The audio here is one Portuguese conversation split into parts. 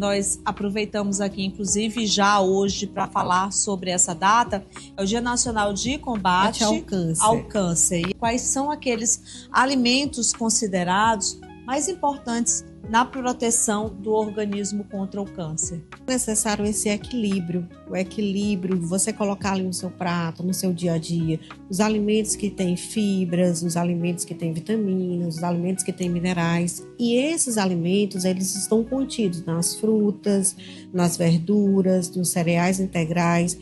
nós aproveitamos aqui, inclusive já hoje, para falar sobre essa data, é o Dia Nacional de Combate ao Câncer. E quais são aqueles alimentos considerados mais importantes na proteção do organismo contra o câncer? É necessário esse equilíbrio, o equilíbrio, você colocar ali no seu prato, no seu dia a dia, os alimentos que têm fibras, os alimentos que têm vitaminas, os alimentos que têm minerais. E esses alimentos, eles estão contidos nas frutas, nas verduras, nos cereais integrais.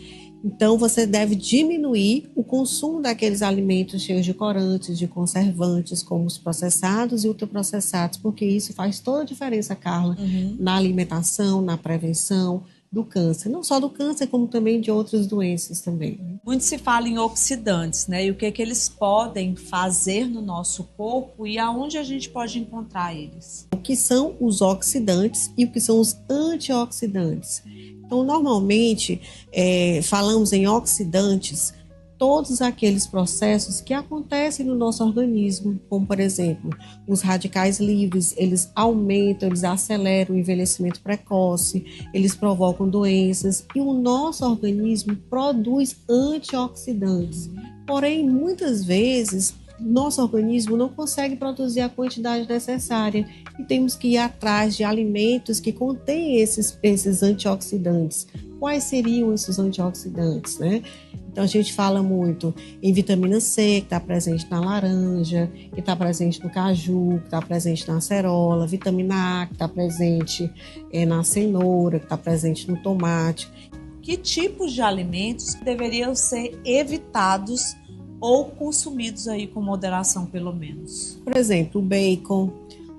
Então, você deve diminuir o consumo daqueles alimentos cheios de corantes, de conservantes, como os processados e ultraprocessados, porque isso faz toda a diferença, Carla, na alimentação, na prevenção do câncer. Não só do câncer, como também de outras doenças também. Muito se fala em oxidantes, né? E o que eles podem fazer no nosso corpo e aonde a gente pode encontrar eles? O que são os oxidantes e o que são os antioxidantes? Então, normalmente, falamos em oxidantes, todos aqueles processos que acontecem no nosso organismo, como, por exemplo, os radicais livres, eles aumentam, eles aceleram o envelhecimento precoce, eles provocam doenças e o nosso organismo produz antioxidantes. Porém, muitas vezes, nosso organismo não consegue produzir a quantidade necessária e temos que ir atrás de alimentos que contêm esses antioxidantes. Quais seriam esses antioxidantes, né? Então a gente fala muito em vitamina C, que está presente na laranja, que está presente no caju, que está presente na acerola, vitamina A, que está presente na cenoura, que está presente no tomate. Que tipos de alimentos deveriam ser evitados ou consumidos aí com moderação, pelo menos? Por exemplo, o bacon,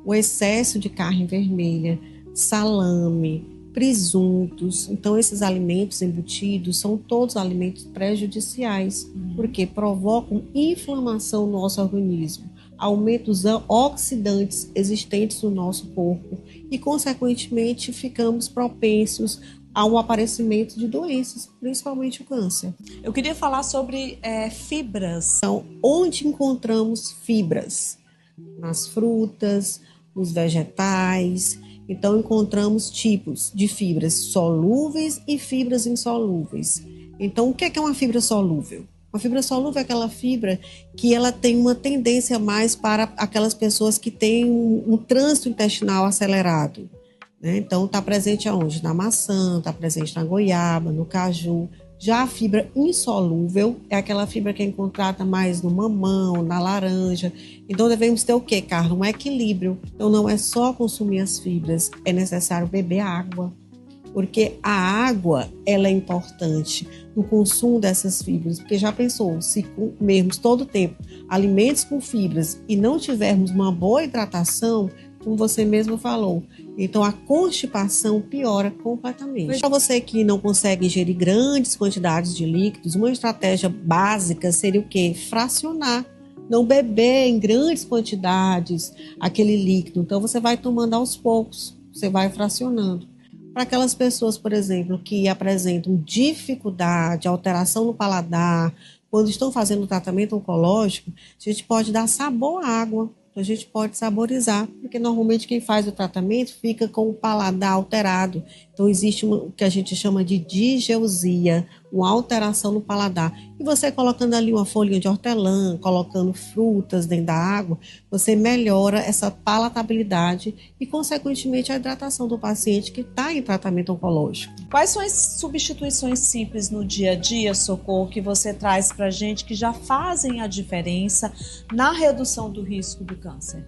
o excesso de carne vermelha, salame, presuntos. Então, esses alimentos embutidos são todos alimentos prejudiciais, porque provocam inflamação no nosso organismo, aumentam os oxidantes existentes no nosso corpo e, consequentemente, ficamos propensos ao aparecimento de doenças, principalmente o câncer. Eu queria falar sobre fibras. Então, onde encontramos fibras? Nas frutas, nos vegetais. Então, encontramos tipos de fibras solúveis e fibras insolúveis. Então, o que é uma fibra solúvel? Uma fibra solúvel é aquela fibra que ela tem uma tendência mais para aquelas pessoas que têm um trânsito intestinal acelerado. Então, está presente aonde? Na maçã, está presente na goiaba, no caju. Já a fibra insolúvel é aquela fibra que é encontrada mais no mamão, na laranja. Então, devemos ter o quê, Carla? Um equilíbrio. Então, não é só consumir as fibras, é necessário beber água. Porque a água, ela é importante no consumo dessas fibras. Porque já pensou, se comermos todo o tempo alimentos com fibras e não tivermos uma boa hidratação, como você mesmo falou, então a constipação piora completamente. Para você que não consegue ingerir grandes quantidades de líquidos, uma estratégia básica seria o quê? Fracionar. Não beber em grandes quantidades aquele líquido. Então você vai tomando aos poucos, você vai fracionando. Para aquelas pessoas, por exemplo, que apresentam dificuldade, alteração no paladar, quando estão fazendo o tratamento oncológico, a gente pode dar sabor à água. A gente pode saborizar, porque normalmente quem faz o tratamento fica com o paladar alterado. Então existe o que a gente chama de digeusia, uma alteração no paladar. E você colocando ali uma folhinha de hortelã, colocando frutas dentro da água, você melhora essa palatabilidade e, consequentemente, a hidratação do paciente que está em tratamento oncológico. Quais são as substituições simples no dia a dia, Socorro, que você traz para a gente que já fazem a diferença na redução do risco do câncer?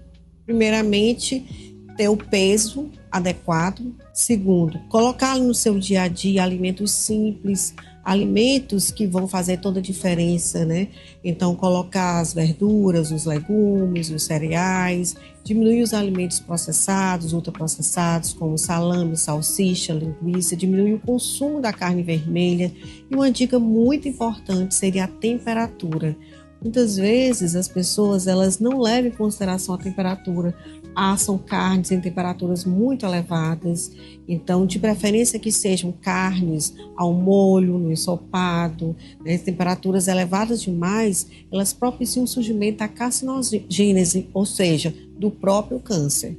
Primeiramente, ter o peso adequado. Segundo, colocar no seu dia a dia alimentos simples, alimentos que vão fazer toda a diferença, né? Então, colocar as verduras, os legumes, os cereais, diminuir os alimentos processados, ultraprocessados, como salame, salsicha, linguiça, diminuir o consumo da carne vermelha. E uma dica muito importante seria a temperatura. Muitas vezes as pessoas elas não levam em consideração a temperatura, assam carnes em temperaturas muito elevadas, então de preferência que sejam carnes ao molho, no ensopado, né? Temperaturas elevadas demais, elas propiciam o surgimento da carcinogênese, ou seja, do próprio câncer.